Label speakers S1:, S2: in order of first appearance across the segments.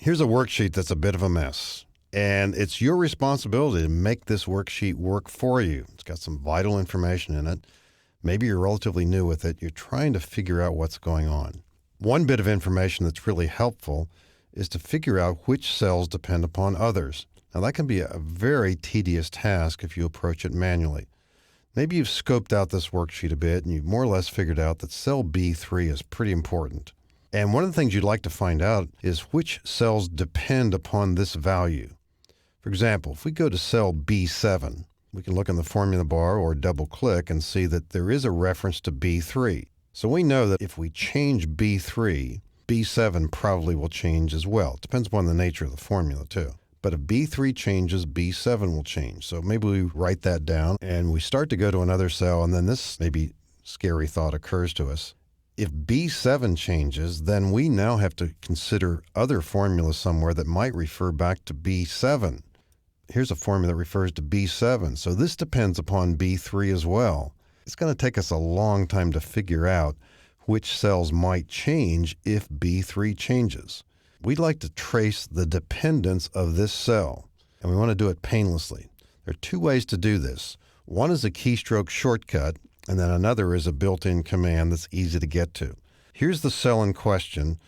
S1: Here's a worksheet that's a bit of a mess, and it's your responsibility to make this worksheet work for you. It's got some vital information in it. Maybe you're relatively new with it. You're trying to figure out what's going on. One bit of information that's really helpful is to figure out which cells depend upon others. Now, that can be a very tedious task if you approach it manually. Maybe you've scoped out this worksheet a bit and you've more or less figured out that cell B3 is pretty important. And one of the things you'd like to find out is which cells depend upon this value. For example, if we go to cell B7, we can look in the formula bar or double click and see that there is a reference to B3. So we know that if we change B3, B7 probably will change as well. It depends upon the nature of the formula too. But if B3 changes, B7 will change. So maybe we write that down and we start to go to another cell, and then this maybe scary thought occurs to us. If B7 changes, then we now have to consider other formulas somewhere that might refer back to B7. Here's a formula that refers to B7. So this depends upon B3 as well. It's going to take us a long time to figure out which cells might change if B3 changes. We'd like to trace the dependence of this cell, and we want to do it painlessly. There are two ways to do this. One is a keystroke shortcut, and then another is a built-in command that's easy to get to. Here's the cell in question.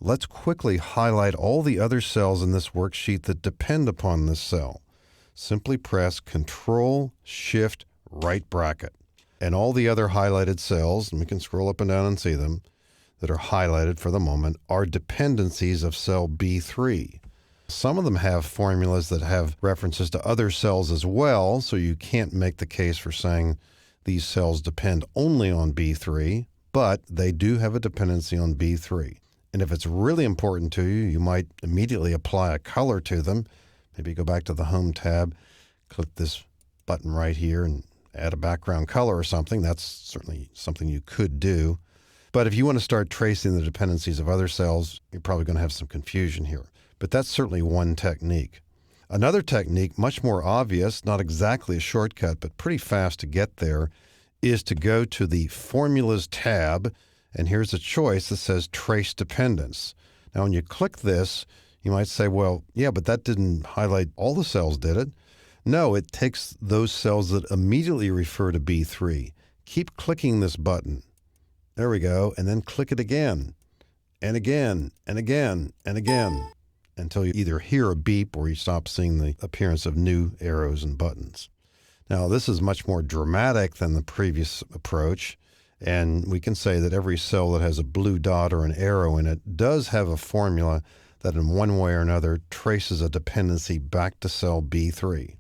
S1: Let's quickly highlight all the other cells in this worksheet that depend upon this cell. Simply press Control-Shift right bracket. And all the other highlighted cells, and we can scroll up and down and see them, that are highlighted for the moment, are dependencies of cell B3. Some of them have formulas that have references to other cells as well, so you can't make the case for saying these cells depend only on B3, but they do have a dependency on B3. And if it's really important to you, you might immediately apply a color to them. Maybe go back to the Home tab, click this button right here and add a background color or something. That's certainly something you could do. But if you want to start tracing the dependencies of other cells, you're probably going to have some confusion here. But that's certainly one technique. Another technique, much more obvious, not exactly a shortcut, but pretty fast to get there, is to go to the Formulas tab, and here's a choice that says Trace Dependence. Now, when you click this, you might say, well, yeah, but that didn't highlight all the cells, did it? No, it takes those cells that immediately refer to B3. Keep clicking this button. There we go, and then click it again, and again, and again, and again, until you either hear a beep or you stop seeing the appearance of new arrows and buttons. Now, this is much more dramatic than the previous approach, and we can say that every cell that has a blue dot or an arrow in it does have a formula that in one way or another traces a dependency back to cell B3.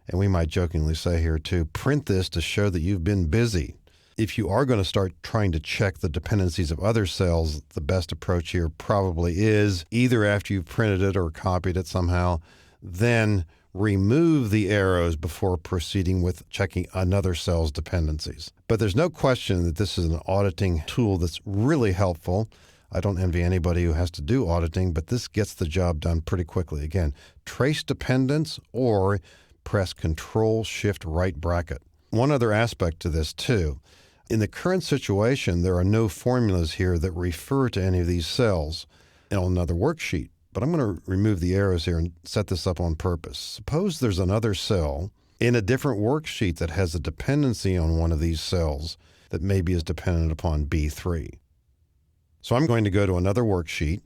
S1: And we might jokingly say here too, print this to show that you've been busy. If you are going to start trying to check the dependencies of other cells, the best approach here probably is either after you've printed it or copied it somehow, then remove the arrows before proceeding with checking another cell's dependencies. But there's no question that this is an auditing tool that's really helpful. I don't envy anybody who has to do auditing, but this gets the job done pretty quickly. Again, trace dependence or press Control-Shift right bracket. One other aspect to this too. In the current situation, there are no formulas here that refer to any of these cells on another worksheet. But I'm going to remove the arrows here and set this up on purpose. Suppose there's another cell in a different worksheet that has a dependency on one of these cells that maybe is dependent upon B3. So I'm going to go to another worksheet,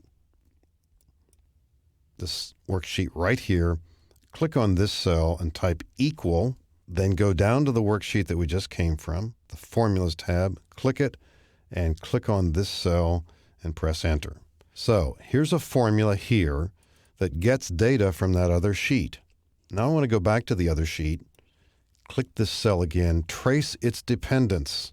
S1: this worksheet right here, click on this cell and type equal, then go down to the worksheet that we just came from, the Formulas tab, click it, and click on this cell and press Enter. So here's a formula here that gets data from that other sheet. Now I want to go back to the other sheet, click this cell again, trace its dependence.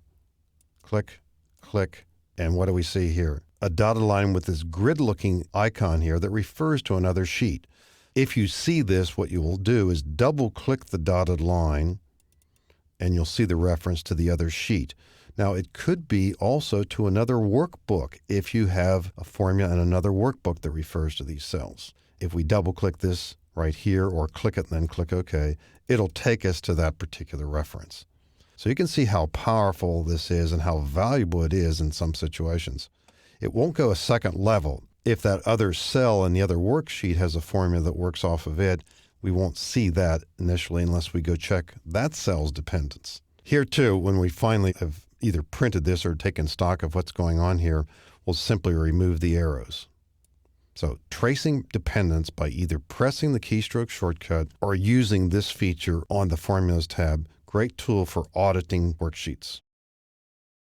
S1: Click, click, and what do we see here? A dotted line with this grid-looking icon here that refers to another sheet. If you see this, what you will do is double-click the dotted line, and you'll see the reference to the other sheet. Now, it could be also to another workbook if you have a formula in another workbook that refers to these cells. If we double-click this right here or click it and then click OK, it'll take us to that particular reference. So you can see how powerful this is and how valuable it is in some situations. It won't go a second level. If that other cell in the other worksheet has a formula that works off of it, we won't see that initially unless we go check that cell's dependence. Here too, when we finally have either printed this or taken stock of what's going on here, we'll simply remove the arrows. So tracing dependence by either pressing the keystroke shortcut or using this feature on the Formulas tab, great tool for auditing worksheets.